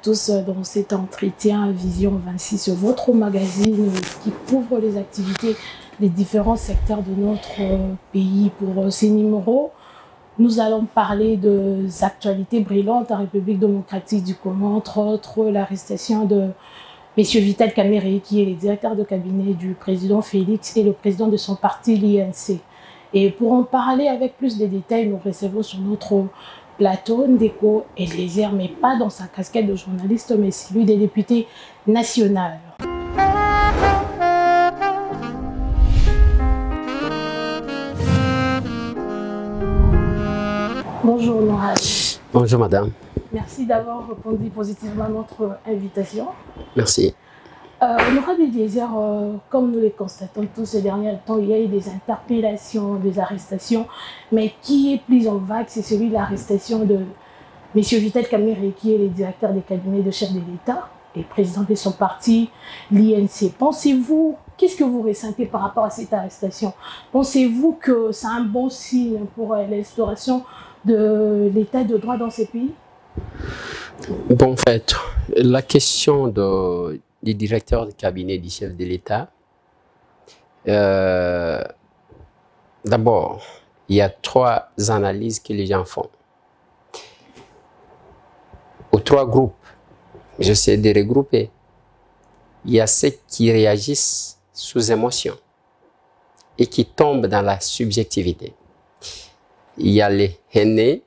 tous dans cet entretien Vision 26, votre magazine qui couvre les activités des différents secteurs de notre pays. Pour ces numéros, nous allons parler des actualités brillantes en République démocratique du Congo, entre autres l'arrestation de M. Vital Kamerhe, qui est le directeur de cabinet du président Félix et le président de son parti, l'INC. Et pour en parler avec plus de détails, nous recevons sur notre plateau Ndeko Eliezer, mais pas dans sa casquette de journaliste, mais celui des députés nationaux. Bonjour Nourad. Bonjour madame. Merci d'avoir répondu positivement à notre invitation. Merci. Nourad Eliezer, comme nous les constatons tous ces derniers temps, il y a eu des interpellations, des arrestations, mais qui est plus en vague, c'est celui de l'arrestation de M. Vital Kamerhe, qui est le directeur des cabinets de chef de l'État et président de son parti, l'INC. Pensez-vous, qu'est-ce que vous ressentez par rapport à cette arrestation? Pensez-vous que c'est un bon signe pour l'instauration de l'état de droit dans ces pays? Bon, en fait, la question du directeur de cabinet du chef de l'État, d'abord, il y a trois analyses que les gens font. Aux trois groupes, j'essaie de regrouper. Il y a ceux qui réagissent sous émotion et qui tombent dans la subjectivité. Il y a les haineux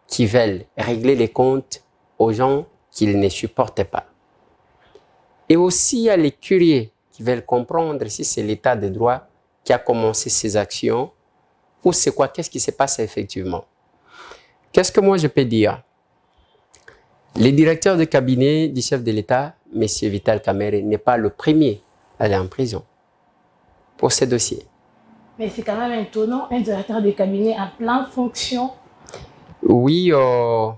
qui veulent régler les comptes aux gens qu'ils ne supportent pas. Et aussi, il y a les curieux qui veulent comprendre si c'est l'état de droit qui a commencé ces actions ou c'est quoi, qu'est-ce qui se passe effectivement. Qu'est-ce que moi je peux dire? Le directeur de cabinet du chef de l'État, M. Vital Kamerhe, n'est pas le premier à aller en prison pour ce dossier. Mais c'est quand même étonnant, un directeur de cabinet en pleine fonction. Oui, on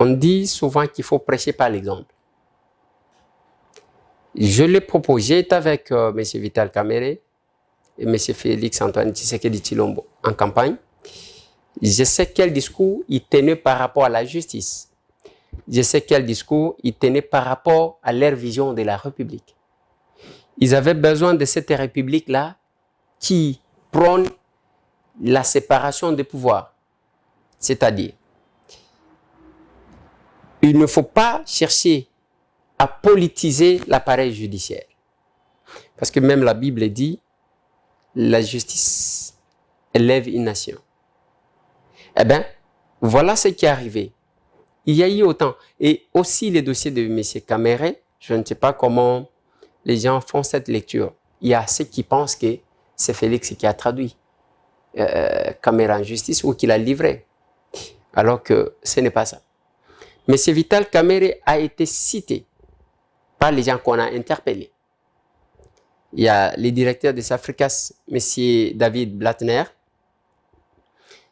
dit souvent qu'il faut prêcher par l'exemple. Je l'ai proposé, j'étais avec M. Vital Kamerhe et M. Félix Antoine Tshisekedi Tshilombo en campagne. Je sais quel discours il tenait par rapport à la justice. Je sais quel discours il tenait par rapport à leur vision de la République. Ils avaient besoin de cette République-là qui prône la séparation des pouvoirs. C'est-à-dire, il ne faut pas chercher à politiser l'appareil judiciaire. Parce que même la Bible dit, la justice élève une nation. Eh bien, voilà ce qui est arrivé. Il y a eu autant. Et aussi les dossiers de M. Kamerhe, je ne sais pas comment les gens font cette lecture. Il y a ceux qui pensent que c'est Félix qui a traduit Kamerhe en justice ou qui l'a livré. Alors que ce n'est pas ça. M. Vital Kamerhe a été cité par les gens qu'on a interpellés. Il y a le directeur des Africas, M. David Blattner.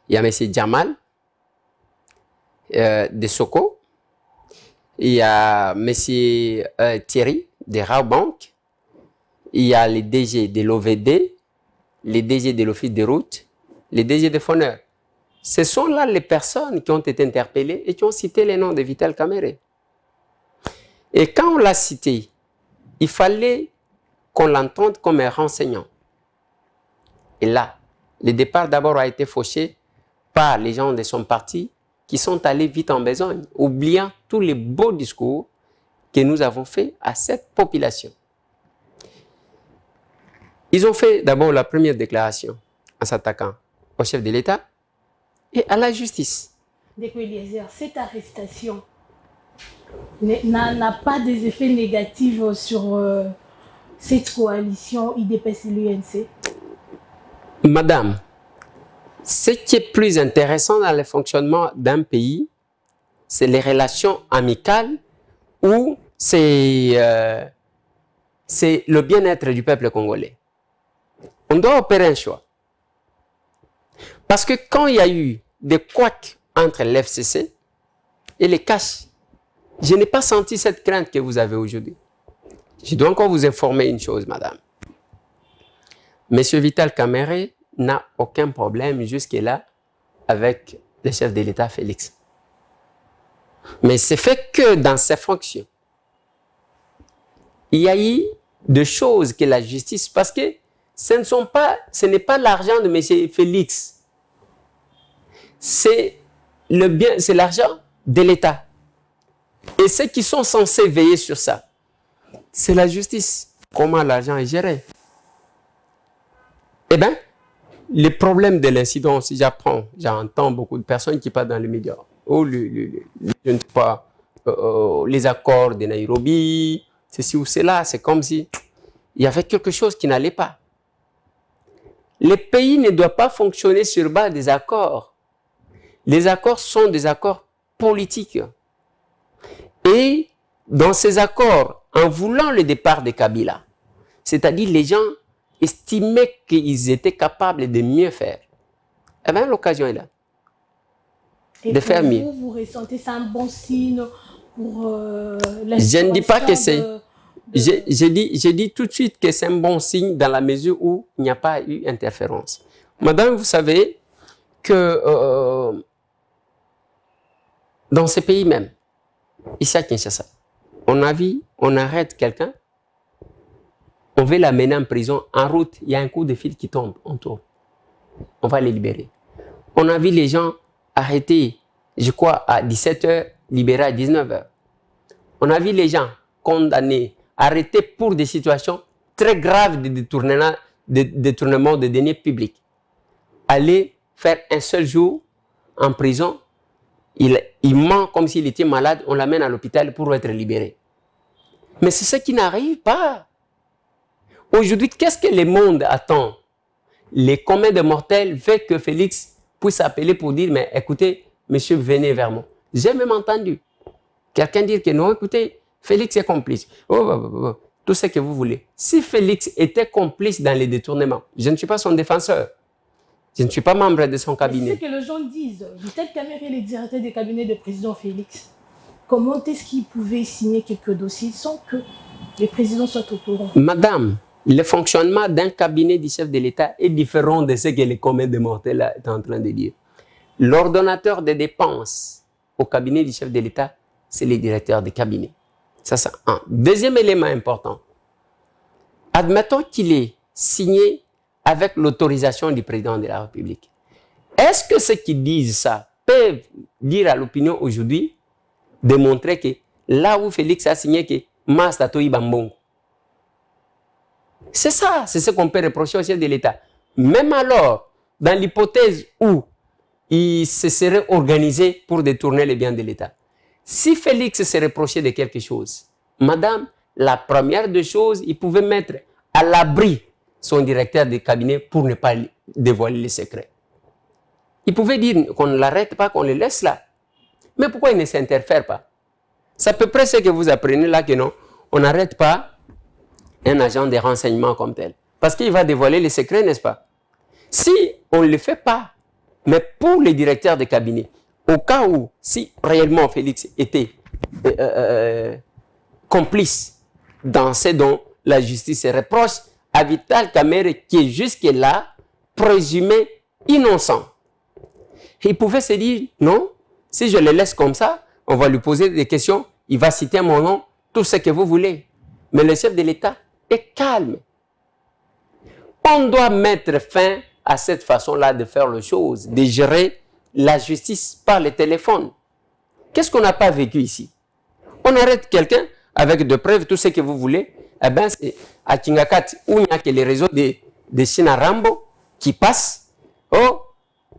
Il y a M. Jamal de Soko. Il y a M. Thierry de Raobank. Il y a les DG de l'OVD, les DG de l'Office de route, les DG de Foneur. Ce sont là les personnes qui ont été interpellées et qui ont cité les noms de Vital Kamerhe. Et quand on l'a cité, il fallait qu'on l'entende comme un renseignant. Et là, le départ d'abord a été fauché par les gens de son parti qui sont allés vite en besogne, oubliant tous les beaux discours que nous avons faits à cette population. Ils ont fait d'abord la première déclaration en s'attaquant au chef de l'État et à la justice. Ndeko Eliezer, cette arrestation n'a pas des effets négatifs sur cette coalition IDPS-l'UNC? Madame, ce qui est plus intéressant dans le fonctionnement d'un pays, c'est les relations amicales ou c'est le bien-être du peuple congolais. On doit opérer un choix. Parce que quand il y a eu des couacs entre l'FCC et les caches, je n'ai pas senti cette crainte que vous avez aujourd'hui. Je dois encore vous informer une chose, madame. Monsieur Vital Kamerhe n'a aucun problème jusque-là avec le chef de l'État, Félix. Mais c'est fait que dans ses fonctions. Il y a eu des choses que la justice, parce que ce n'est pas l'argent de M. Félix. C'est l'argent de l'État. Et ceux qui sont censés veiller sur ça, c'est la justice. Comment l'argent est géré? Eh bien, les problèmes de l'incident, si j'entends beaucoup de personnes qui parlent dans les médias. Oh, je ne sais pas, les accords de Nairobi, ceci ou cela, c'est comme si il y avait quelque chose qui n'allait pas. Les pays ne doivent pas fonctionner sur base des accords. Les accords sont des accords politiques. Et dans ces accords, en voulant le départ de Kabila, c'est-à-dire les gens estimaient qu'ils étaient capables de mieux faire. Eh bien, l'occasion est là. Et de faire mieux. Vous ressentez ça un bon signe pour la Je ne dis pas que c'est... J'ai dit tout de suite que c'est un bon signe dans la mesure où il n'y a pas eu interférence. Madame, vous savez que dans ces pays même, ici à Kinshasa, on arrête quelqu'un, on veut l'amener en prison, en route, il y a un coup de fil qui tombe, on tourne. On va les libérer. On a vu les gens arrêtés, je crois, à 17h, libérés à 19h. On a vu les gens condamnés, arrêtés pour des situations très graves de détournement de deniers publics. Aller faire un seul jour en prison, il ment comme s'il était malade, on l'amène à l'hôpital pour être libéré. Mais c'est ce qui n'arrive pas. Aujourd'hui, qu'est-ce que le monde attend? Les communs de mortels veulent que Félix puisse appeler pour dire, mais écoutez, monsieur, venez vers moi. J'ai même entendu quelqu'un dire que non, écoutez, Félix est complice. Tout ce que vous voulez. Si Félix était complice dans les détournements, je ne suis pas son défenseur. Je ne suis pas membre de son cabinet. C'est ce que les gens disent. Vital Kamerhe est le directeur du cabinet du président Félix. Comment est-ce qu'il pouvait signer quelques dossiers sans que le président soit au courant? Madame, le fonctionnement d'un cabinet du chef de l'État est différent de ce que les communs de mortels est en train de dire. L'ordonnateur des dépenses au cabinet du chef de l'État, c'est le directeur de cabinet. Ça, c'est un. Deuxième élément important. Admettons qu'il est signé avec l'autorisation du président de la République. Est-ce que ceux qui disent ça peuvent dire à l'opinion aujourd'hui, démontrer que là où Félix a signé que Mastatoï Bambong, c'est ça, c'est ce qu'on peut reprocher au chef de l'État. Même alors, dans l'hypothèse où il se serait organisé pour détourner les biens de l'État, si Félix se reprochait de quelque chose, madame, la première des choses, il pouvait mettre à l'abri son directeur de cabinet pour ne pas dévoiler les secrets. Il pouvait dire qu'on ne l'arrête pas, qu'on le laisse là. Mais pourquoi il ne s'interfère pas? C'est à peu près ce que vous apprenez là que non, on n'arrête pas un agent de renseignement comme tel. Parce qu'il va dévoiler les secrets, n'est-ce pas? Si on ne le fait pas, mais pour les directeurs de cabinet, au cas où, si réellement Félix était complice dans ce dont la justice se reproche, à Vital Kamerhe qui est jusque-là présumé innocent. Il pouvait se dire, non, si je le laisse comme ça, on va lui poser des questions, il va citer mon nom, tout ce que vous voulez. Mais le chef de l'État est calme. On doit mettre fin à cette façon-là de faire les choses, de gérer la justice par le téléphone. Qu'est-ce qu'on n'a pas vécu ici? On arrête quelqu'un avec des preuves, tout ce que vous voulez. Eh bien, c'est à Kingakat, où il n'y a que les réseaux de China Rambo qui passent. Oh,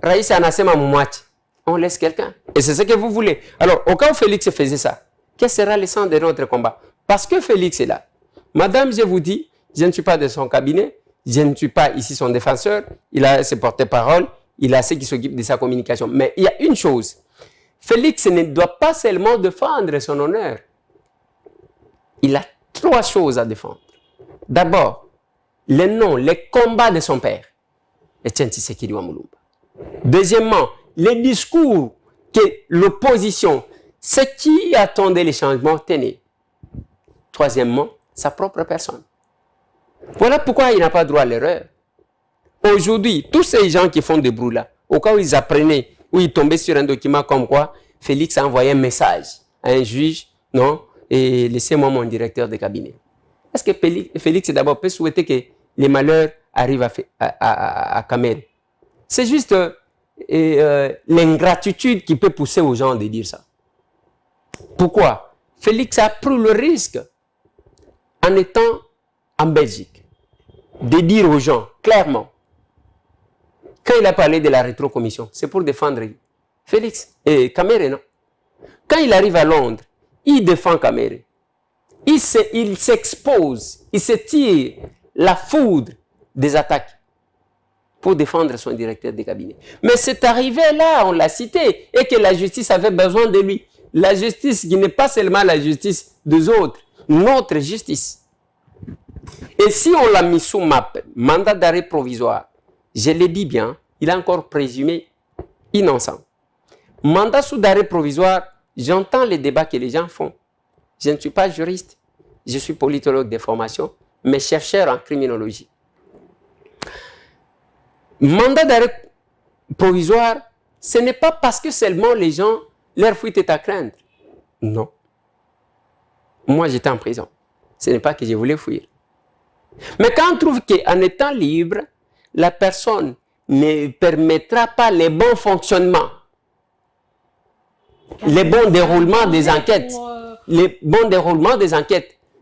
Raïssa Anasema Moumouati. On laisse quelqu'un. Et c'est ce que vous voulez. Alors, au cas où Félix faisait ça, quel sera le sens de notre combat? Parce que Félix est là. Madame, je vous dis, je ne suis pas de son cabinet, je ne suis pas ici son défenseur, il a ses porte-paroles, il a ceux qui s'occupent de sa communication. Mais il y a une chose, Félix ne doit pas seulement défendre son honneur. Il a trois choses à défendre. D'abord, le nom, les combats de son père, Etienne Tshisekedi Wamulumba. Deuxièmement, les discours que l'opposition, ce qui attendait les changements, tenait. Troisièmement, sa propre personne. Voilà pourquoi il n'a pas droit à l'erreur. Aujourd'hui, tous ces gens qui font des brûlas, au cas où ils apprenaient, où ils tombaient sur un document comme quoi Félix a envoyé un message à un juge, non, et laissez-moi mon directeur de cabinet. Est-ce que Félix d'abord peut souhaiter que les malheurs arrivent à Kamel? C'est juste l'ingratitude qui peut pousser aux gens de dire ça. Pourquoi? Félix a pris le risque, en étant en Belgique, de dire aux gens clairement, quand il a parlé de la rétrocommission, c'est pour défendre Félix et Kamere, non? Quand il arrive à Londres, il défend Kamere. Il s'expose, il se tire la foudre des attaques pour défendre son directeur de cabinet. Mais c'est arrivé là, on l'a cité, et que la justice avait besoin de lui. La justice qui n'est pas seulement la justice des autres, notre justice. Et si on l'a mis sous mandat d'arrêt provisoire, je l'ai dit bien, il est encore présumé innocent. Mandat sous arrêt provisoire, j'entends les débats que les gens font. Je ne suis pas juriste, je suis politologue de formation, mais chercheur en criminologie. Mandat d'arrêt provisoire, ce n'est pas parce que seulement les gens, leur fuite est à craindre. Non. Moi, j'étais en prison. Ce n'est pas que je voulais fuir. Mais quand on trouve qu'en étant libre, la personne ne permettra pas le bon fonctionnement, les bons déroulements des enquêtes,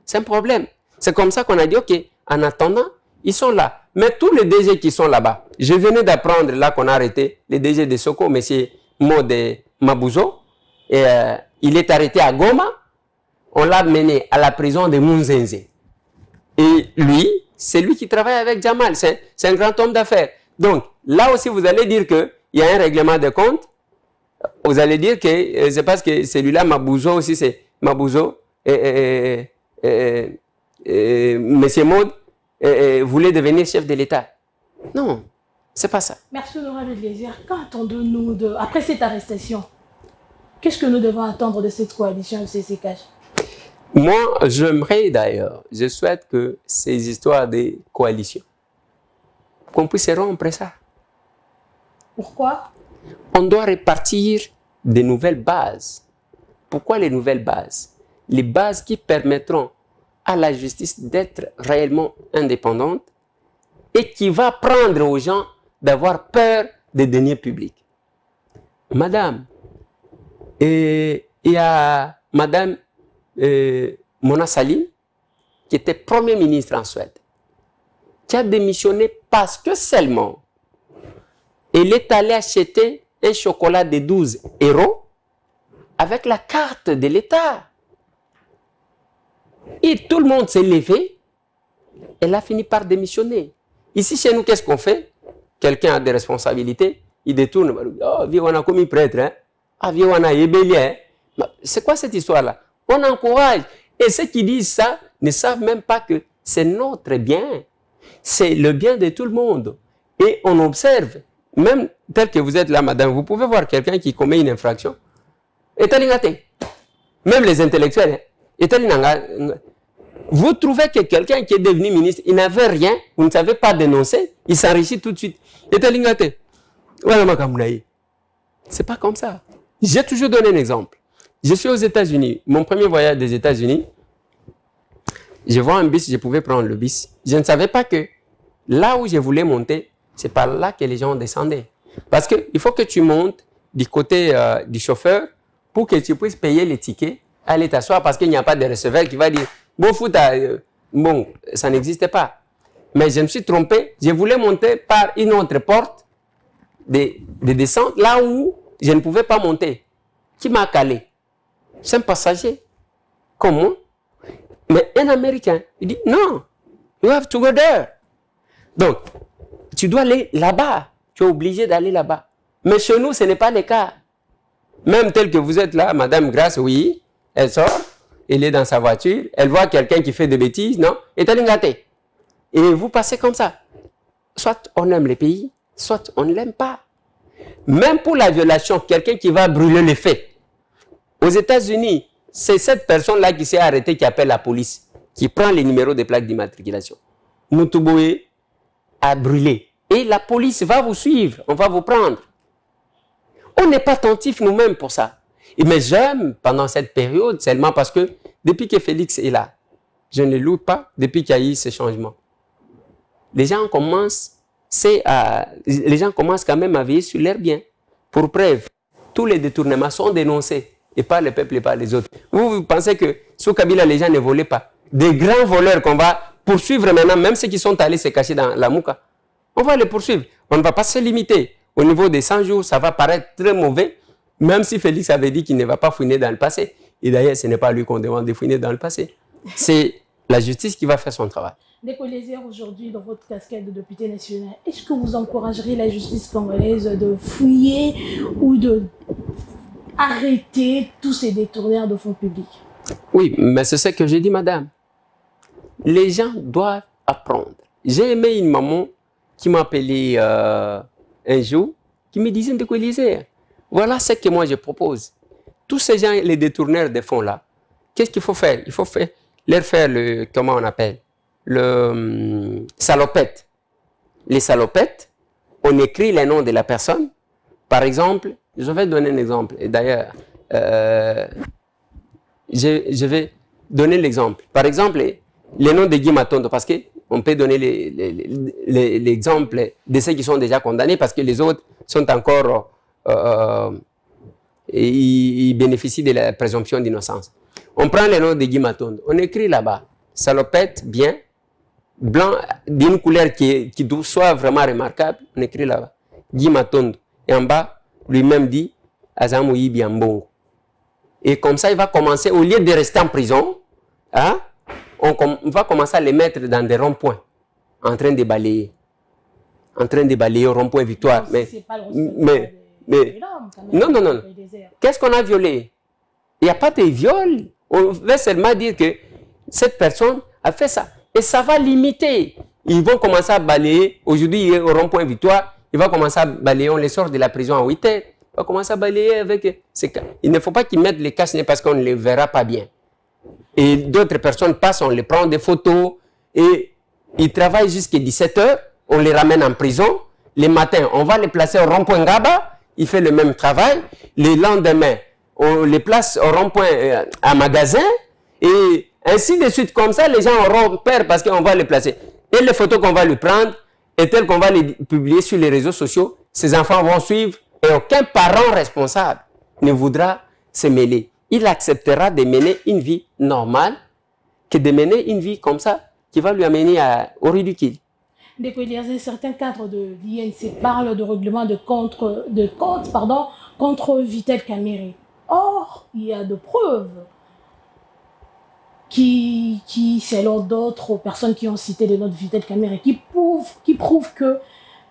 c'est un problème. C'est comme ça qu'on a dit, ok, en attendant, ils sont là. Mais tous les DG qui sont là-bas, je venais d'apprendre là qu'on a arrêté le DG de Soko, M. Mode Mabouzo, et, il est arrêté à Goma, on l'a mené à la prison de Munzenze. Et lui, c'est lui qui travaille avec Jamal, c'est un grand homme d'affaires. Donc, là aussi, vous allez dire qu'il y a un règlement de compte, vous allez dire que c'est parce que celui-là, Mabouzo aussi, c'est Mabouzo, M. Maud, voulait devenir chef de l'État. Non, c'est pas ça. Merci honorable Désir. Qu'attendons-nous après cette arrestation? Qu'est-ce que nous devons attendre de cette coalition FCC-CACH? Moi, j'aimerais d'ailleurs, je souhaite que ces histoires de coalition, qu'on puisse rompre ça. Pourquoi? On doit répartir de nouvelles bases. Pourquoi les nouvelles bases? Les bases qui permettront à la justice d'être réellement indépendante et qui va prendre aux gens d'avoir peur des deniers publics. Madame, il y a Madame Mona Sahlin, qui était Premier ministre en Suède, qui a démissionné parce que seulement elle est allée acheter un chocolat de 12 € avec la carte de l'État. Et tout le monde s'est levé. Elle a fini par démissionner. Ici, chez nous, qu'est-ce qu'on fait? Quelqu'un a des responsabilités, il détourne. Oh, viens, on a commis prêtre. Hein? Ah, viens, on a ébélé. Hein? C'est quoi cette histoire-là? On encourage. Et ceux qui disent ça ne savent même pas que c'est notre bien. C'est le bien de tout le monde. Et on observe, même tel que vous êtes là, madame, vous pouvez voir quelqu'un qui commet une infraction. Et même les intellectuels. Vous trouvez que quelqu'un qui est devenu ministre, il n'avait rien, vous ne savez pas dénoncer, il s'enrichit tout de suite. C'est pas comme ça. J'ai toujours donné un exemple. Je suis aux États-Unis. Mon premier voyage des États-Unis, je vois un bus, je pouvais prendre le bus. Je ne savais pas que là où je voulais monter, c'est par là que les gens descendaient. Parce qu'il faut que tu montes du côté du chauffeur pour que tu puisses payer les tickets, aller t'asseoir parce qu'il n'y a pas de receveur qui va dire « Bon, bon, ça n'existait pas. » Mais je me suis trompé. Je voulais monter par une autre porte de descente là où je ne pouvais pas monter. Qui m'a calé? C'est un passager. Comment? Mais un Américain, il dit, non, you have to go there. Donc, tu dois aller là-bas. Tu es obligé d'aller là-bas. Mais chez nous, ce n'est pas le cas. Même tel que vous êtes là, Madame Grace, oui, elle sort, elle est dans sa voiture, elle voit quelqu'un qui fait des bêtises, non? Et elle est gâtée. Et vous passez comme ça. Soit on aime les pays, soit on ne l'aime pas. Même pour la violation, quelqu'un qui va brûler les faits. Aux États-Unis, c'est cette personne-là qui s'est arrêtée qui appelle la police, qui prend les numéros des plaques d'immatriculation. Moutouboé a brûlé. Et la police va vous suivre, on va vous prendre. On n'est pas attentifs nous-mêmes pour ça. Mais j'aime pendant cette période seulement parce que depuis que Félix est là, je ne loue pas depuis qu'il y a eu ce changement. Les gens commencent quand même à veiller sur leur bien. Pour preuve, tous les détournements sont dénoncés, et pas le peuple et pas les autres. Vous pensez que sous Kabila, les gens ne volaient pas? Des grands voleurs qu'on va poursuivre maintenant, même ceux qui sont allés se cacher dans la Mouka, on va les poursuivre. On ne va pas se limiter. Au niveau des 100 jours, ça va paraître très mauvais, même si Félix avait dit qu'il ne va pas fouiner dans le passé. Et d'ailleurs, ce n'est pas lui qu'on demande de fouiner dans le passé. C'est la justice qui va faire son travail. Ndeko Eliezer, aujourd'hui, dans votre casquette de député national, est-ce que vous encouragerez la justice congolaise de fouiller ou de arrêter tous ces détourneurs de fonds publics? Oui, mais c'est ce que j'ai dit, madame. Les gens doivent apprendre. J'ai aimé une maman qui m'a appelé un jour, qui me disait Ndeko Eliezer, voilà ce que moi je propose. Tous ces gens, les détourneurs de fonds là, qu'est-ce qu'il faut faire? Il faut leur faire le, comment on appelle, le salopette. Les salopettes, on écrit les noms de la personne. Par exemple, je vais donner un exemple. Et d'ailleurs, je vais donner l'exemple. Par exemple, les noms de Guy Matondo, parce qu'on peut donner l'exemple de ceux qui sont déjà condamnés, parce que les autres sont encore... ils bénéficient de la présomption d'innocence. On prend les noms de Guy Matondo, on écrit là-bas, salopette, bien, blanc, d'une couleur qui soit vraiment remarquable, on écrit là-bas, Guy Matondo. Et en bas, lui-même dit, Azamouyi Biambongo. Et comme ça, il va commencer, au lieu de rester en prison, hein, on va commencer à les mettre dans des ronds-points, en train de balayer. En train de balayer au rond-point Victoire. Non. Qu'est-ce qu'on a violé? Il n'y a pas de viol. On veut seulement dire que cette personne a fait ça. Et ça va limiter. Ils vont commencer à balayer. Aujourd'hui, au rond-point Victoire, il va commencer à balayer. On les sort de la prison à 8 heures. Il va commencer à balayer avec ces cas. Il ne faut pas qu'ils mettent les cache-nez parce qu'on ne les verra pas bien. Et d'autres personnes passent, on les prend des photos. Et ils travaillent jusqu'à 17 heures. On les ramène en prison. Les matins, on va les placer au rond-point Gaba. Il fait le même travail. Le lendemain, on les place au rond-point à magasin. Et ainsi de suite. Comme ça, les gens auront peur parce qu'on va les placer. Et les photos qu'on va lui prendre, et telles qu'on va les publier sur les réseaux sociaux, ces enfants vont suivre. Et aucun parent responsable ne voudra se mêler. Il acceptera de mener une vie normale que de mener une vie comme ça qui va lui amener au ridicule. Ndeko Eliezer, certains cadres de l'INC parlent de règlement de compte contre Vital Kamerhe. Or, il y a de preuves qui selon d'autres personnes qui ont cité les noms de Vital Kamerhe, qui prouvent que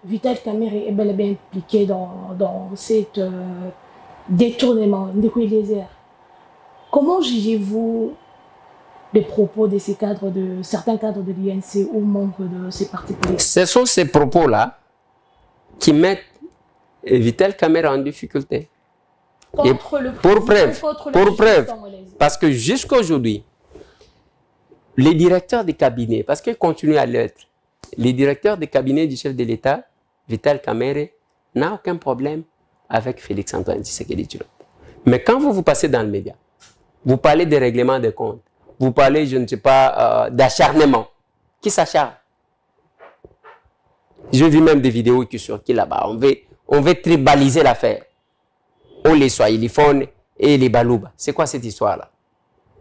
Vital Kamerhe est bel et bien impliqué dans cet détournement. Ndeko Eliezer, comment jugez-vous les propos de certains cadres de l'INC ou membres de ces partis politiques? Ce sont ces propos-là qui mettent Vital Kamerhe en difficulté. Pour preuve, parce que jusqu'à aujourd'hui, les directeurs des cabinets, parce qu'ils continuent à l'être, les directeurs des cabinets du chef de l'État, Vital Kamerhe, n'a aucun problème avec Félix-Antoine Tshisekedi Tshilombo. Mais quand vous passez dans le média, vous parlez des règlements de comptes, vous parlez, je ne sais pas, d'acharnement. Qui s'acharne? J'ai vu même des vidéos qui sont là-bas. On veut tribaliser l'affaire. On les Swahiliphones et les Balouba. C'est quoi cette histoire-là?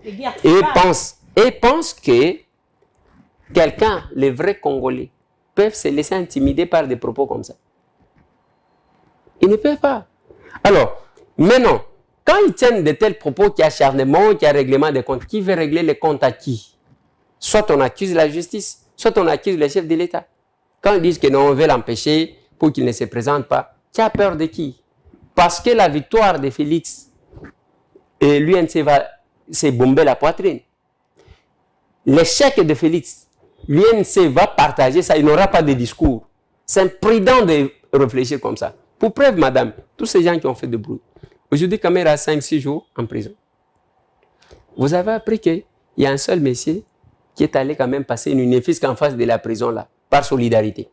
Et pense que quelqu'un, les vrais Congolais, peuvent se laisser intimider par des propos comme ça. Ils ne peuvent pas. Alors, maintenant, quand ils tiennent de tels propos, qu'il y a acharnement, qu'il y a règlement des comptes, qui veut régler les comptes à qui? Soit on accuse la justice, soit on accuse le chef de l'État. Quand ils disent que non, on veut l'empêcher pour qu'il ne se présente pas, tu as peur de qui? Parce que la victoire de Félix et l'UNC va se bomber la poitrine. L'échec de Félix, l'UNC va partager ça, il n'aura pas de discours. C'est imprudent de réfléchir comme ça. Pour preuve, madame, tous ces gens qui ont fait de bruit. Aujourd'hui, Kamerhe a 5-6 jours en prison. Vous avez appris qu'il y a un seul monsieur qui est allé quand même passer une unifisque en face de la prison là, par solidarité.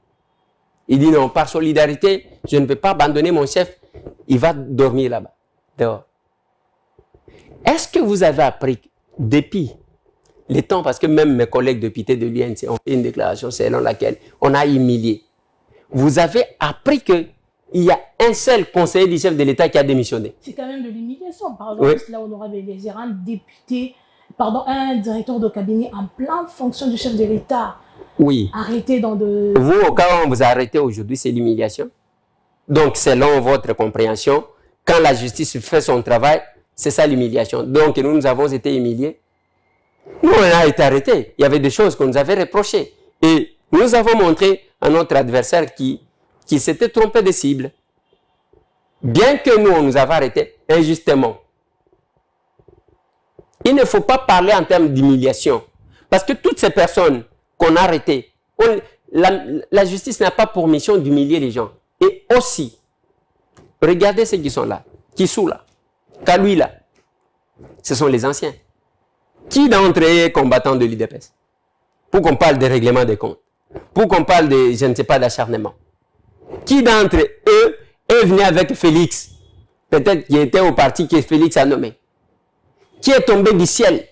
Il dit non, par solidarité, je ne peux pas abandonner mon chef, il va dormir là-bas, dehors. Est-ce que vous avez appris, depuis les temps, parce que même mes collègues députés de l'UNC ont fait une déclaration selon laquelle on a humilié. Vous avez appris qu'il y a un seul conseiller du chef de l'État qui a démissionné. C'est quand même de l'humiliation. Par exemple, là, on aura un député, pardon, un directeur de cabinet en pleine fonction du chef de l'État. Oui. Arrêté dans de... Vous, au cas où on vous a arrêté aujourd'hui, c'est l'humiliation. Donc, selon votre compréhension, quand la justice fait son travail, c'est ça l'humiliation. Donc, nous avons été humiliés. Nous, on a été arrêtés. Il y avait des choses qu'on nous avait reprochées. Et nous avons montré à notre adversaire qui s'était trompé de cible. Bien que nous, on nous avait arrêtés injustement. Il ne faut pas parler en termes d'humiliation. Parce que toutes ces personnes qu'on a arrêtées, la justice n'a pas pour mission d'humilier les gens. Et aussi, regardez ceux qui sont là, qui sont là, Kalui là. Ce sont les anciens. Qui d'entre eux est combattant de l'UDPS? Pour qu'on parle de règlement des comptes. Pour qu'on parle de, je ne sais pas, d'acharnement. Qui d'entre eux est venu avec Félix? Peut-être qu'il était au parti que Félix a nommé. Qui est tombé du ciel?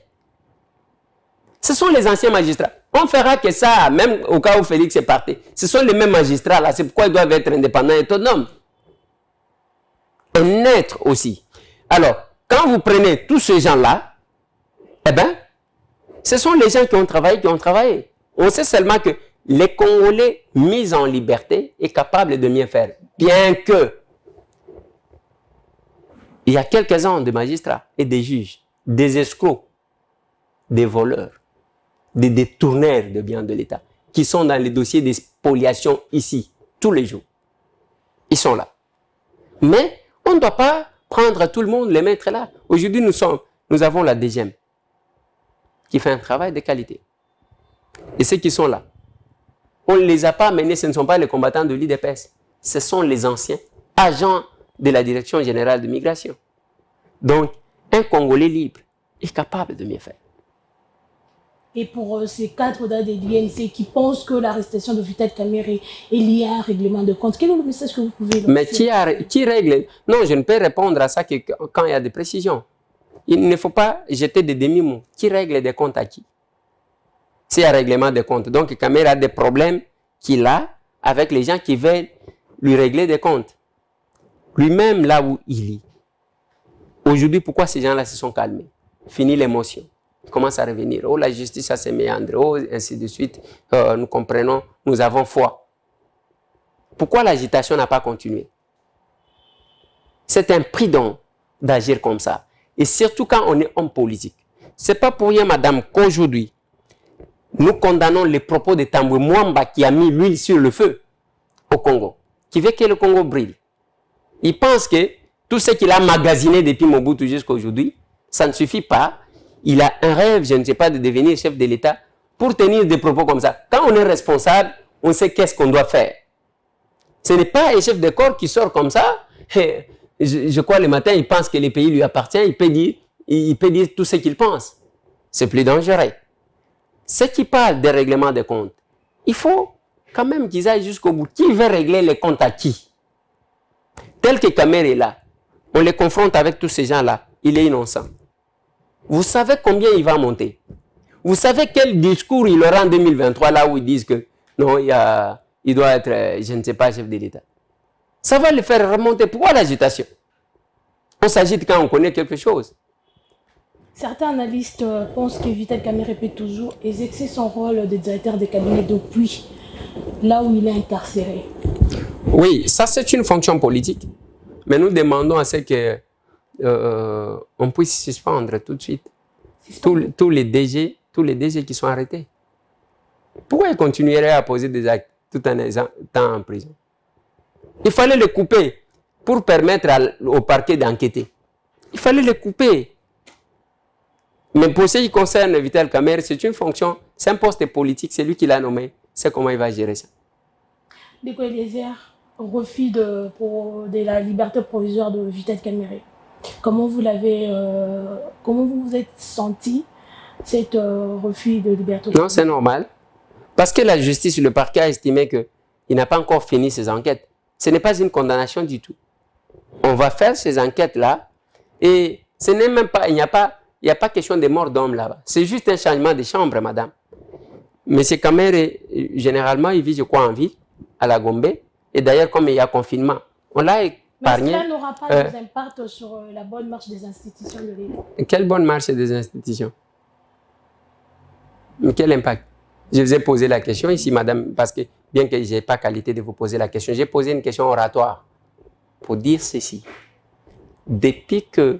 Ce sont les anciens magistrats. On fera que ça, même au cas où Félix est parti. Ce sont les mêmes magistrats là. C'est pourquoi ils doivent être indépendants et autonomes. Et neutres aussi. Alors, quand vous prenez tous ces gens-là, eh bien, ce sont les gens qui ont travaillé, On sait seulement que les Congolais mis en liberté est capable de mieux faire. Bien que il y a quelques-uns de magistrats et des juges, des escrocs, des voleurs, des détourneurs de biens de l'État, qui sont dans les dossiers des spoliations ici, tous les jours. Ils sont là. Mais on ne doit pas prendre tout le monde, les mettre là. Aujourd'hui, nous avons la DGM qui fait un travail de qualité. Et ceux qui sont là, on ne les a pas menés, ce ne sont pas les combattants de l'UDPS. Ce sont les anciens agents de la Direction générale de migration. Donc, un Congolais libre est capable de mieux faire. Et pour ces cadres de l'INC qui pensent que l'arrestation de Vital Kamerhe est liée à un règlement de compte, quel est le message que vous pouvez leur dire? Mais qui règle? Non, je ne peux répondre à ça que quand il y a des précisions. Il ne faut pas jeter des demi-mots. Qui règle des comptes à qui? C'est un règlement de comptes. Donc, Kamerhe a des problèmes qu'il a avec les gens qui veulent lui régler des comptes. Lui-même, là où il est. Aujourd'hui, pourquoi ces gens-là se sont calmés? Fini l'émotion. Ils commencent à revenir. Oh, la justice, ça se méandre. Oh, ainsi de suite. Nous comprenons, nous avons foi. Pourquoi l'agitation n'a pas continué? C'est un prudent d'agir comme ça. Et surtout quand on est homme politique. Ce n'est pas pour rien, madame, qu'aujourd'hui, nous condamnons les propos de Tambwe Mwamba qui a mis l'huile sur le feu au Congo, qui veut que le Congo brille. Il pense que tout ce qu'il a magasiné depuis Mobutu jusqu'à aujourd'hui, ça ne suffit pas. Il a un rêve, je ne sais pas, de devenir chef de l'État pour tenir des propos comme ça. Quand on est responsable, on sait qu'est-ce qu'on doit faire. Ce n'est pas un chef de corps qui sort comme ça. Je crois le matin, il pense que le pays lui appartient, il peut dire tout ce qu'il pense. C'est plus dangereux. Ceux qui parlent des règlements de comptes, il faut quand même qu'ils aillent jusqu'au bout. Qui veut régler les comptes à qui? Tel que Kamerhe est là, on les confronte avec tous ces gens-là, il est innocent. Vous savez combien il va monter? Vous savez quel discours il aura en 2023, là où ils disent que non, il doit être, je ne sais pas, chef de l'État. Ça va le faire remonter. Pourquoi l'agitation? On s'agite quand on connaît quelque chose. Certains analystes pensent que Vital Kamerhe peut toujours exercer son rôle de directeur de cabinet depuis là où il est incarcéré. Oui, ça c'est une fonction politique. Mais nous demandons à ce que on puisse suspendre tout de suite tous les DG qui sont arrêtés. Pourquoi ils continueraient à poser des actes tout en étant en prison? Il fallait les couper pour permettre au parquet d'enquêter. Il fallait les couper. Mais pour ce qui concerne Vital Kamerhe, c'est une fonction, c'est un poste politique, c'est lui qui l'a nommé. C'est comment il va gérer ça. Deko Eliezer, refus de la liberté provisoire de Vital Kamerhe. Comment vous vous êtes senti, cet refus de liberté provisoire? Non, c'est normal. Parce que la justice, le parquet a estimé qu'il n'a pas encore fini ses enquêtes. Ce n'est pas une condamnation du tout. On va faire ces enquêtes-là et Ce n'est même pas, il n'y a pas question de mort d'homme là-bas. C'est juste un changement de chambre, madame. Monsieur Kamere, généralement, il vit, je crois, en ville, à la Gombe. Et d'ailleurs, comme il y a confinement, on l'a épargné. Mais cela n'aura pas d'impact sur la bonne marche des institutions de l'État. Quelle bonne marche des institutions? Quel impact? Je vous ai posé la question ici, madame, parce que bien que je n'ai pas qualité de vous poser la question, j'ai posé une question oratoire pour dire ceci. Depuis que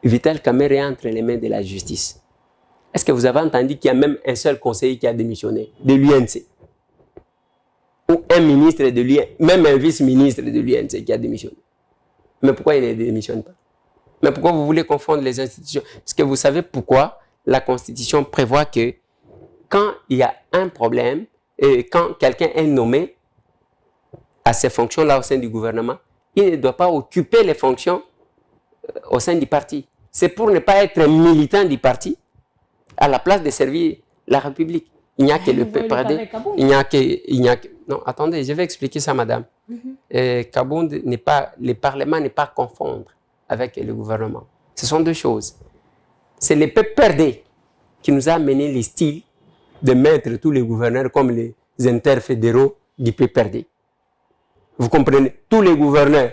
Vital Kamerhe est entre les mains de la justice, est-ce que vous avez entendu qu'il y a même un seul conseiller qui a démissionné de l'UNC? Ou un ministre de l'UNC, même un vice-ministre de l'UNC qui a démissionné? Mais pourquoi il ne démissionne pas? Mais pourquoi vous voulez confondre les institutions? Est-ce que vous savez pourquoi la Constitution prévoit que quand il y a un problème, et quand quelqu'un est nommé à ces fonctions-là au sein du gouvernement, il ne doit pas occuper les fonctions au sein du parti. C'est pour ne pas être militant du parti à la place de servir la République. Il n'y a que le PPRD. Non, attendez, je vais expliquer ça, madame. Kabound n'est pas, le Parlement n'est pas à confondre avec le gouvernement. Ce sont deux choses. C'est le PPRD qui nous a amené le style de mettre tous les gouverneurs comme les interfédéraux du PPRD. Vous comprenez? Tous les gouverneurs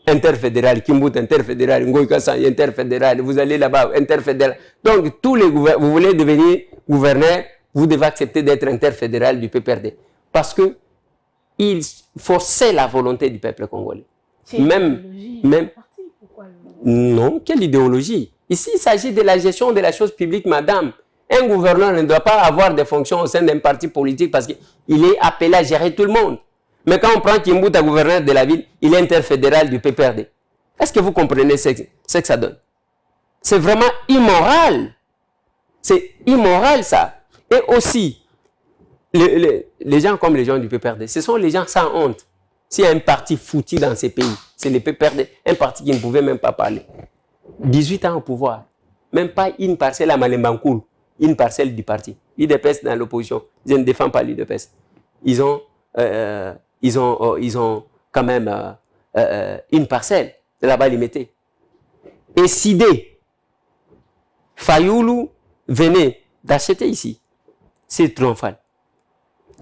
interfédéraux, Kimbut interfédéral, Ngoï Kassan interfédéral, vous allez là-bas, interfédéral. Donc, tous les gouverneurs, vous voulez devenir gouverneur, vous devez accepter d'être interfédéral du PPRD. Parce que il forçait la volonté du peuple congolais. Même non, quelle idéologie? Ici, il s'agit de la gestion de la chose publique, madame. Un gouverneur ne doit pas avoir des fonctions au sein d'un parti politique parce qu'il est appelé à gérer tout le monde. Mais quand on prend Kimbut à gouverneur de la ville, il est interfédéral du PPRD. Est-ce que vous comprenez ce que ça donne? C'est vraiment immoral. C'est immoral, ça. Et aussi, les gens comme les gens du PPRD, ce sont les gens sans honte. S'il y a un parti foutu dans ces pays, c'est le PPRD, un parti qui ne pouvait même pas parler. 18 ans au pouvoir, même pas une parcelle à Malembankoul, une parcelle du parti. L'UDPS dans l'opposition, je ne défends pas l'UDPS. Ils ont quand même une parcelle là-bas limitée. Et Sidé, Fayoulou venait d'acheter ici. C'est triomphal.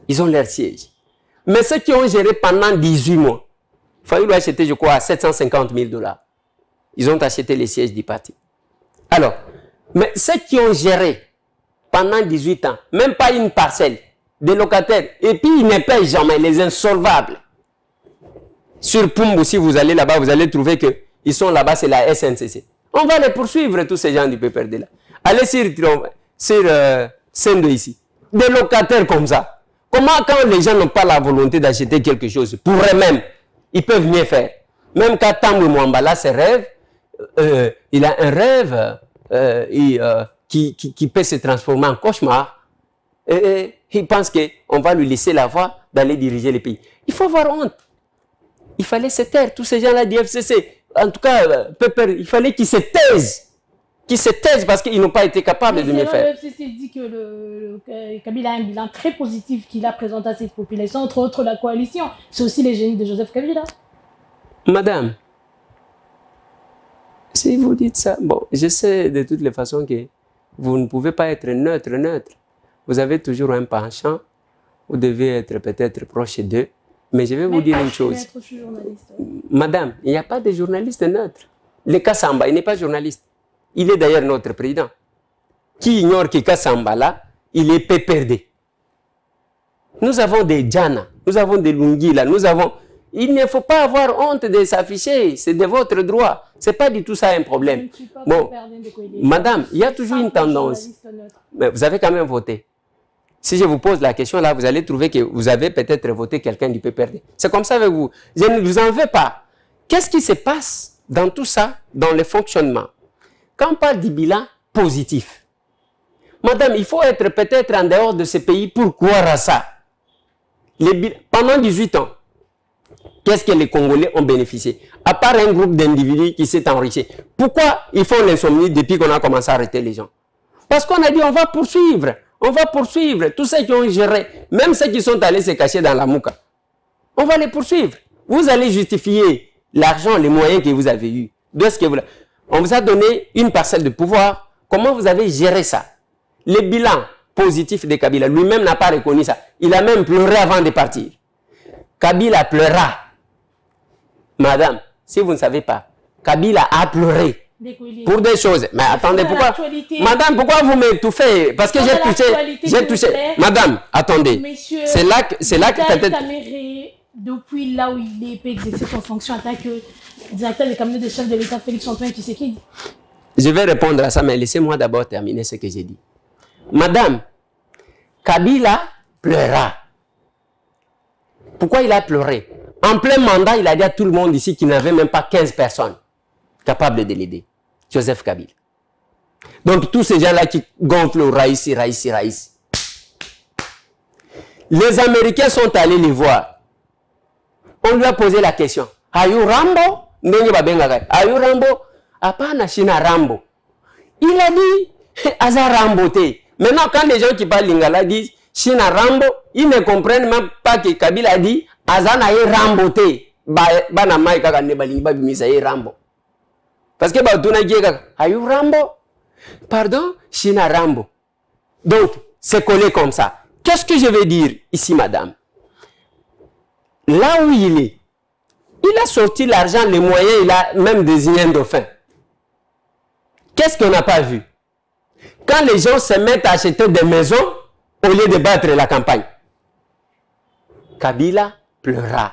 Ils ont leur siège. Mais ceux qui ont géré pendant 18 mois, Fayoulou a acheté, je crois, à 750 000 $. Ils ont acheté les sièges du parti. Alors, mais ceux qui ont géré pendant 18 ans, même pas une parcelle, des locataires, et puis ils ne payent jamais, les insolvables. Sur Pumbu, si vous allez là-bas, vous allez trouver qu'ils sont là-bas, c'est la SNCC. On va les poursuivre, tous ces gens du PPRD là. Allez sur Sendo ici. Des locataires comme ça. Comment, quand les gens n'ont pas la volonté d'acheter quelque chose pour eux-mêmes, ils peuvent mieux faire. Même quand Tambou Mwambala ses rêves, il a un rêve qui peut se transformer en cauchemar. Et il pense qu'on va lui laisser la voie d'aller diriger le pays. Il faut avoir honte. Il fallait se taire. Tous ces gens-là du FCC, en tout cas, il fallait qu'ils se taisent. Qu'ils se taisent parce qu'ils n'ont pas été capables de mieux faire. Le FCC dit que Kabila a un bilan très positif qu'il a présenté à cette population, entre autres la coalition. C'est aussi les génies de Joseph Kabila. Madame, si vous dites ça, bon, je sais de toutes les façons que vous ne pouvez pas être neutre. Vous avez toujours un penchant, vous devez être peut-être proche d'eux, mais je vais vous dire une chose. Madame, il n'y a pas de journaliste neutre. Le Kassamba, il n'est pas journaliste. Il est d'ailleurs notre président. Qui ignore que Kassamba là, il est PPRD. Nous avons des Djana, nous avons des Lungila, nous avons... Il ne faut pas avoir honte de s'afficher, c'est de votre droit. Ce n'est pas du tout ça un problème. Bon, madame, il y a toujours une tendance. Mais vous avez quand même voté. Si je vous pose la question là, vous allez trouver que vous avez peut-être voté quelqu'un du PPRD. C'est comme ça avec vous. Je ne vous en veux pas. Qu'est-ce qui se passe dans tout ça, dans le fonctionnement? Quand on parle du bilan positif, madame, il faut être peut-être en dehors de ce pays pour croire à ça. Pendant 18 ans, qu'est-ce que les Congolais ont bénéficié? À part un groupe d'individus qui s'est enrichi. Pourquoi ils font l'insomnie depuis qu'on a commencé à arrêter les gens? Parce qu'on a dit on va poursuivre. On va poursuivre tous ceux qui ont géré, même ceux qui sont allés se cacher dans la mouka. On va les poursuivre. Vous allez justifier l'argent, les moyens que vous avez eus. De ce que vous... On vous a donné une parcelle de pouvoir. Comment vous avez géré ça? Les bilans positifs de Kabila, lui-même n'a pas reconnu ça. Il a même pleuré avant de partir. Kabila pleura. Madame, si vous ne savez pas, Kabila a pleuré pour des choses. Mais attendez, pourquoi? Madame, pourquoi vous m'étouffez? Parce que j'ai touché. Madame, attendez. C'est là que peut-être... Depuis là où il est, peut exercer son fonction en tant que directeur des cabinets de chef de l'État, Félix-Antoine Tshisekedi. Je vais répondre à ça, mais laissez-moi d'abord terminer ce que j'ai dit. Madame, Kabila pleura. Pourquoi il a pleuré? En plein mandat, il a dit à tout le monde ici qu'il n'avait même pas 15 personnes capables de l'aider. Joseph Kabila. Donc tous ces gens-là qui gonflent au Raïssi. Les Américains sont allés les voir. On lui a posé la question. Are you Rambo? Are you Rambo? Apana China Rambo. Il a dit, Aza Rambo te. Maintenant, quand les gens qui parlent lingala disent China Rambo, ils ne comprennent même pas que Kabila a dit Aza na ye Rambo te. Bana mai kaka ne balingi ba bimisa ye Rambo. Parce que ba tuna kaka, are you Rambo? Pardon, China Rambo. Donc, c'est collé comme ça. Qu'est-ce que je veux dire ici, madame? Là où il est, il a sorti l'argent, les moyens, il a même désigné un dauphin. Qu'est-ce qu'on n'a pas vu? Quand les gens se mettent à acheter des maisons au lieu de battre la campagne, Kabila pleura.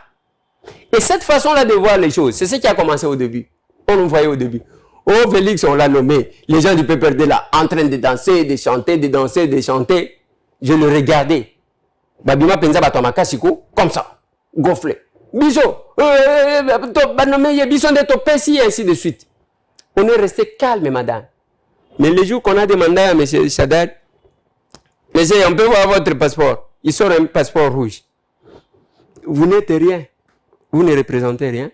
Et cette façon-là de voir les choses, c'est ce qui a commencé au début. On le voyait au début. Oh, Félix, on l'a nommé. Les gens du PPRD là, en train de danser, de chanter, de danser, de chanter. Je le regardais. Babima Penza Batomakasiko, comme ça. Gonflé. Biso, bison de topesi, et ainsi de suite. On est resté calme, madame. Mais le jour qu'on a demandé à M. Chadar, monsieur, on peut voir votre passeport. Il sort un passeport rouge. Vous n'êtes rien. Vous ne représentez rien.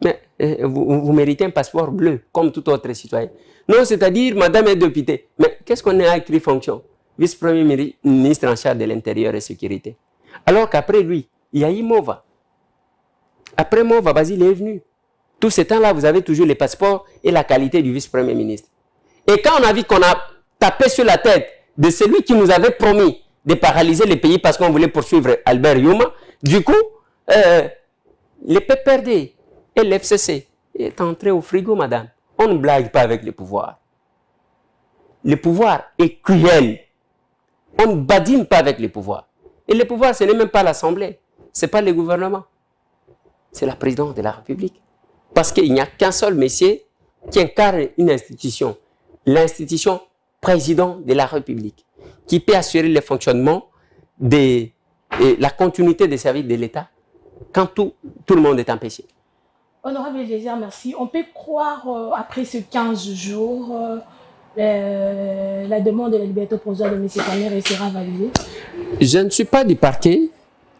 Mais vous méritez un passeport bleu, comme tout autre citoyen. Non, c'est-à-dire, madame est députée. Mais qu'est-ce qu'on a écrit fonction? Vice-premier ministre en charge de l'Intérieur et Sécurité. Alors qu'après lui, il y a eu Mova. Après Mova, Basile est venu. Tout ce temps-là, vous avez toujours les passeports et la qualité du vice-premier ministre. Et quand on a vu qu'on a tapé sur la tête de celui qui nous avait promis de paralyser le pays parce qu'on voulait poursuivre Albert Youma, du coup, les PPRD et l'FCC est entré au frigo, madame. On ne blague pas avec le pouvoir. Le pouvoir est cruel. On ne badine pas avec le pouvoir. Et le pouvoir, ce n'est même pas l'Assemblée. Ce n'est pas le gouvernement. C'est la présidence de la République. Parce qu'il n'y a qu'un seul monsieur qui incarne une institution. L'institution président de la République. Qui peut assurer le fonctionnement et la continuité des services de l'État quand tout le monde est empêché. Honorable Eliezer, merci. On peut croire, après ces 15 jours, la demande de la liberté provisoire de M. Kamere sera validée? Je ne suis pas du parquet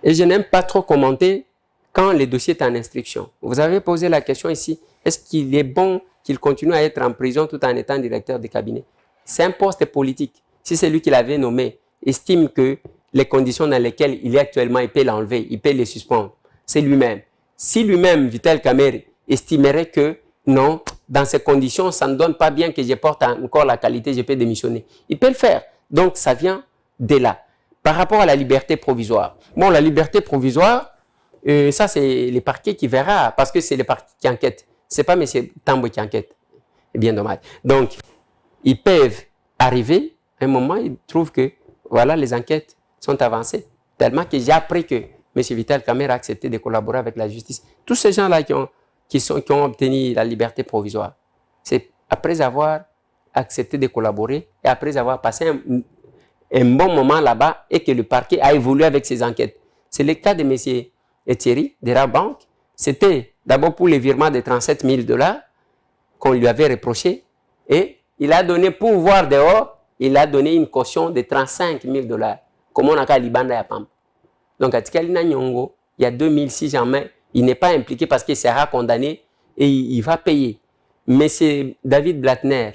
et je n'aime pas trop commenter quand le dossier est en instruction. Vous avez posé la question ici, est-ce qu'il est bon qu'il continue à être en prison tout en étant directeur de cabinet? C'est un poste politique. Si c'est lui qui l'avait nommé, estime que les conditions dans lesquelles il est actuellement, il peut l'enlever, il peut les suspendre. C'est lui-même. Si lui-même, Vital Kamere, estimerait que non, dans ces conditions, ça ne donne pas bien que je porte encore la qualité, je peux démissionner. Il peut le faire. Donc, ça vient de là. Par rapport à la liberté provisoire. Bon, la liberté provisoire, ça, c'est les parquets qui verra, parce que c'est les parquets qui enquêtent. Ce n'est pas M. Tambo qui enquête. C'est bien dommage. Donc, ils peuvent arriver, à un moment, ils trouvent que, voilà, les enquêtes sont avancées. Tellement que j'ai appris que M. Vital Kamere a accepté de collaborer avec la justice. Tous ces gens-là qui ont obtenu la liberté provisoire, c'est après avoir accepté de collaborer et après avoir passé un bon moment là-bas et que le parquet a évolué avec ses enquêtes. C'est le cas de M. Thierry de Rabank. C'était d'abord pour les virements de 37 000 $ qu'on lui avait reproché et il a donné, pour voir dehors, il a donné une caution de 35 000 $. Comme on a qu'à Libanda et Pam. Donc, à Tikalina Nyongo, il y a 2006 en mai, il n'est pas impliqué parce qu'il sera condamné et il va payer. Mais c'est David Blattner,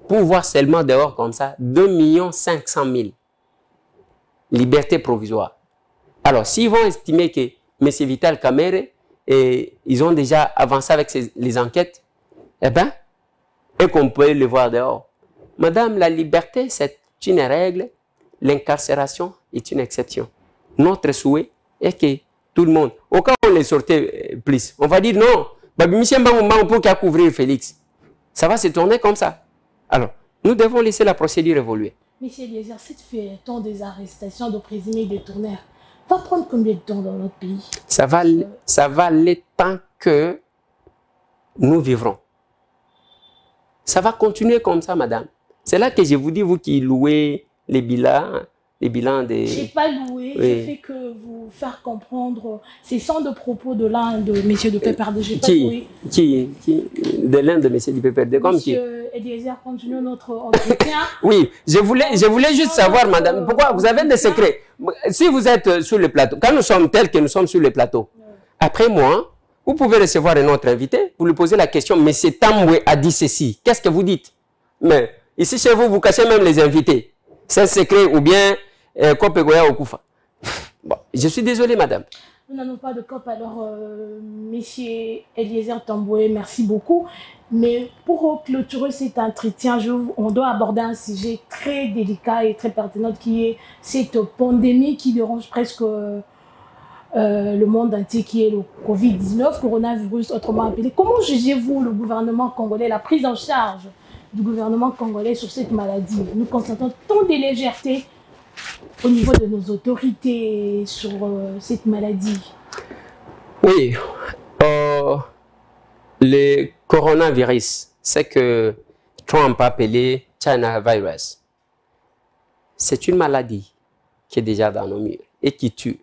pour voir seulement dehors comme ça, 2 500 000 liberté provisoire. Alors, s'ils vont estimer que M. Vital Kamere, ils ont déjà avancé avec les enquêtes, eh bien, et qu'on peut le voir dehors. Madame, la liberté, c'est une règle. L'incarcération est une exception. Notre souhait est que tout le monde, au cas où on les sortait plus, on va dire non, pour qu'à couvrir Félix. Ça va se tourner comme ça. Alors, nous devons laisser la procédure évoluer. Monsieur Eliezer, cette feuilleton des arrestations de présumés détourneurs va prendre combien de temps dans notre pays? Ça va aller tant que nous vivrons. Ça va continuer comme ça, madame. C'est là que je vous dis, vous qui louez les bilans des... Je n'ai pas loué, oui. Je fais que vous faire comprendre. C'est sans de propos de l'un de messieurs de PPRD. De l'un de messieurs du PPRD, comme qui? Monsieur Eliezer, continue notre entretien. Oui, je voulais juste savoir, madame, pourquoi vous avez des secrets? Si vous êtes sur le plateau, quand nous sommes tels que nous sommes sur le plateau, après moi, vous pouvez recevoir un autre invité, vous lui posez la question, mais c'est Tamboué a dit ceci, qu'est-ce que vous dites? Mais ici chez vous, vous cachez même les invités. C'est un secret ou bien Kopegoya Okufa. Bon, je suis désolé, madame. Nous n'avons pas de COP, alors, monsieur Eliezer Tamboué, merci beaucoup. Mais pour clôturer cet entretien, on doit aborder un sujet très délicat et très pertinent qui est cette pandémie qui dérange presque le monde entier, qui est le Covid-19, coronavirus autrement appelé. Comment jugez-vous le gouvernement congolais, la prise en charge du gouvernement congolais sur cette maladie? Nous constatons tant de légèreté au niveau de nos autorités sur cette maladie. Oui, le coronavirus, c'est que Trump a appelé China virus. C'est une maladie qui est déjà dans nos murs et qui tue.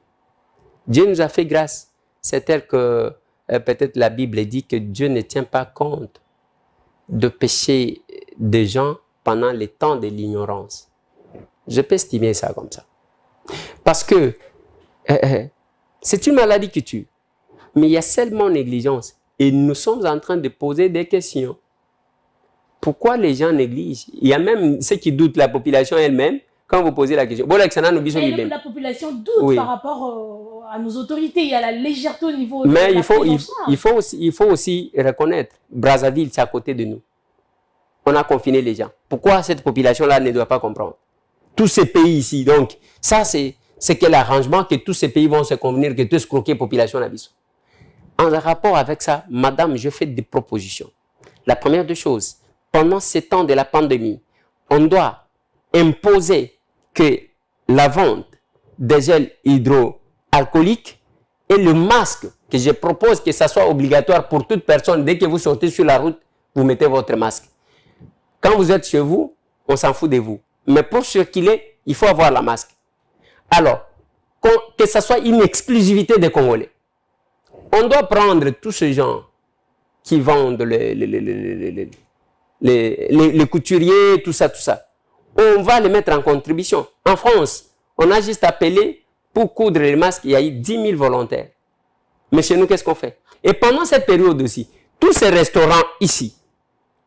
Dieu nous a fait grâce. C'est tel que peut-être la Bible dit que Dieu ne tient pas compte de péché des gens pendant les temps de l'ignorance. Je peux estimer ça comme ça. Parce que c'est une maladie qui tue. Mais il y a seulement négligence. Et nous sommes en train de poser des questions. Pourquoi les gens négligent? Il y a même ceux qui doutent, la population elle-même, quand vous posez la question. Bon, la population doute par rapport à nos autorités. Il y a la légèreté au niveau de mais la il faut aussi reconnaître, Brazzaville, c'est à côté de nous. On a confiné les gens. Pourquoi cette population-là ne doit pas comprendre? Tous ces pays ici, donc, ça c'est quel arrangement que tous ces pays vont se convenir que tous croquer population la vie. En rapport avec ça, madame, je fais des propositions. La première des choses, pendant ces temps de la pandémie, on doit imposer que la vente des gels hydroalcooliques et le masque, que je propose que ça soit obligatoire pour toute personne, dès que vous sortez sur la route, vous mettez votre masque. Quand vous êtes chez vous, on s'en fout de vous. Mais pour circuler, il faut avoir la masque. Alors, que ça soit une exclusivité des Congolais. On doit prendre tous ces gens qui vendent les couturiers, tout ça. On va les mettre en contribution. En France, on a juste appelé pour coudre les masques, il y a eu 10 000 volontaires. Mais chez nous, qu'est-ce qu'on fait? Et pendant cette période aussi, tous ces restaurants ici,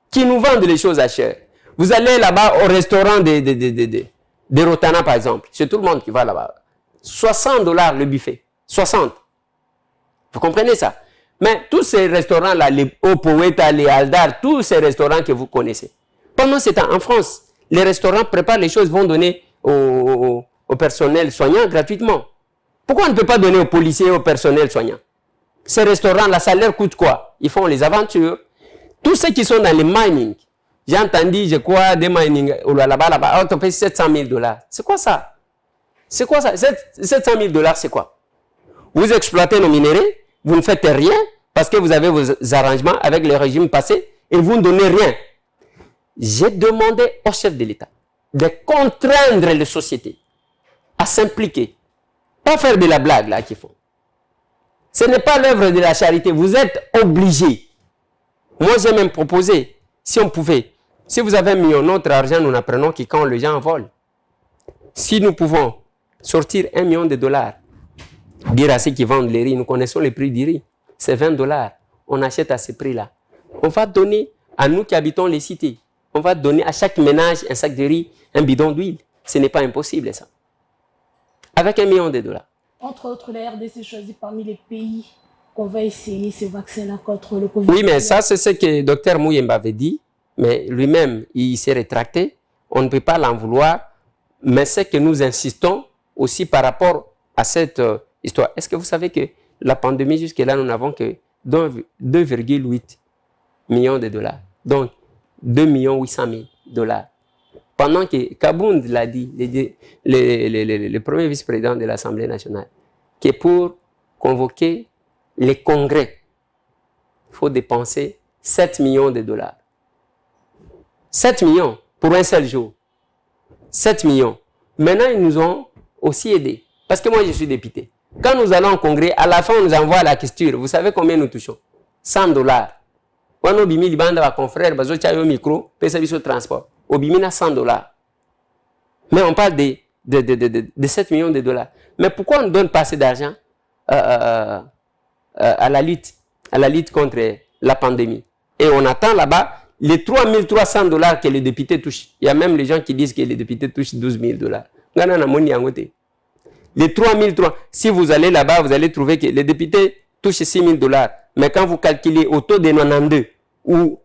qui nous vendent les choses à cher, vous allez là-bas au restaurant de Rotana, par exemple. C'est tout le monde qui va là-bas. 60 $ le buffet. 60. Vous comprenez ça? Mais tous ces restaurants-là, les Opoeta, les Aldar, tous ces restaurants que vous connaissez. Pendant ce temps, en France, les restaurants préparent les choses, vont donner au personnel soignant gratuitement. Pourquoi on ne peut pas donner aux policiers et au personnel soignant? Ces restaurants, la salaire coûte quoi? Ils font les aventures. Tous ceux qui sont dans les mining, j'ai entendu, je crois, des mining, là-bas, on paye 700 000 $. C'est quoi ça? C'est quoi ça? 700 000 $, c'est quoi? Vous exploitez nos minéraux, vous ne faites rien parce que vous avez vos arrangements avec le régime passé et vous ne donnez rien. J'ai demandé au chef de l'État de contraindre les sociétés à s'impliquer. Pas faire de la blague là qu'ils font. Ce n'est pas l'œuvre de la charité. Vous êtes obligés. Moi, j'ai même proposé, si on pouvait, si vous avez mis notre argent, nous n'apprenons que quand les gens volent. Si nous pouvons sortir $1 million, dire à ceux qui vendent les riz, nous connaissons les prix du riz, c'est 20 $. On achète à ce prix-là. On va donner à nous qui habitons les cités, on va donner à chaque ménage un sac de riz, un bidon d'huile. Ce n'est pas impossible ça. Avec $1 million. Entre autres, la RDC choisit parmi les pays qu'on va essayer ce vaccin-là contre le Covid. Oui, mais ça, c'est ce que le docteur Mouyemba avait dit. mais lui-même, il s'est rétracté. On ne peut pas l'en vouloir, mais c'est que nous insistons aussi par rapport à cette histoire. Est-ce que vous savez que la pandémie, jusque-là, nous n'avons que 2,8 millions de dollars. Donc, 2 800 000 dollars. Pendant que Kabound l'a dit, le premier vice-président de l'Assemblée nationale, que pour convoquer les congrès, il faut dépenser 7 millions de dollars. 7 millions pour un seul jour. 7 millions. Maintenant, ils nous ont aussi aidés. Parce que moi, je suis député. Quand nous allons au congrès, à la fin, on nous envoie la question. Vous savez combien nous touchons? 100 dollars. Quand on bimi libanda va confrère, bazo chayo micro, pesa biso transport. Obimina 100 dollars. Mais on parle de 7 millions de dollars. Mais pourquoi on ne donne pas assez d'argent à la lutte contre la pandémie? Et on attend là-bas les 3 300 dollars que les députés touchent. Il y a même les gens qui disent que les députés touchent 12 000 dollars. Les 3 300, si vous allez là-bas, vous allez trouver que les députés touchent 6 000 dollars. Mais quand vous calculez au taux de 92, où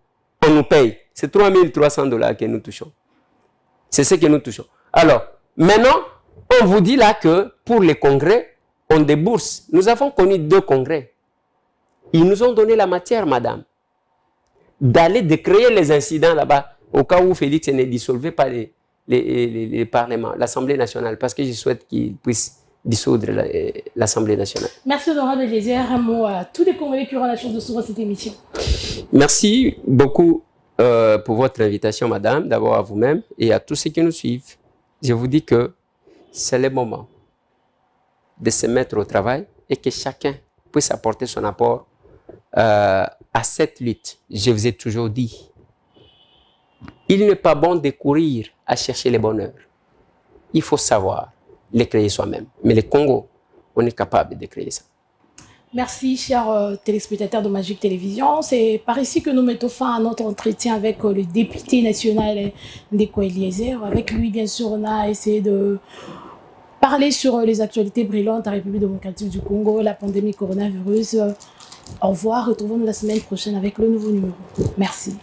on nous paye, c'est 3 300 dollars que nous touchons. C'est ce que nous touchons. Alors, maintenant, on vous dit là que pour les congrès, on débourse. Nous avons connu 2 congrès. Ils nous ont donné la matière, madame, d'aller de créer les incidents là-bas, au cas où Félix ne dissolvait pas les parlements, l'Assemblée nationale, parce que je souhaite qu'il puisse dissoudre l'Assemblée nationale. Merci honorable Eliezer. Un mot à tous les Congolais qui auront la chance de suivre cette émission. Merci beaucoup pour votre invitation, madame, d'abord à vous-même et à tous ceux qui nous suivent. Je vous dis que c'est le moment de se mettre au travail et que chacun puisse apporter son apport à cette lutte. Je vous ai toujours dit, il n'est pas bon de courir à chercher le bonheur. Il faut savoir le créer soi-même. Mais le Congo, on est capable de créer ça. Merci, chers téléspectateurs de Magic Télévision. C'est par ici que nous mettons fin à notre entretien avec le député national Ndeko Eliezer. Avec lui, bien sûr, on a essayé de parler sur les actualités brillantes à la République démocratique du Congo, la pandémie coronavirus. Au revoir, retrouvons-nous la semaine prochaine avec le nouveau numéro. Merci.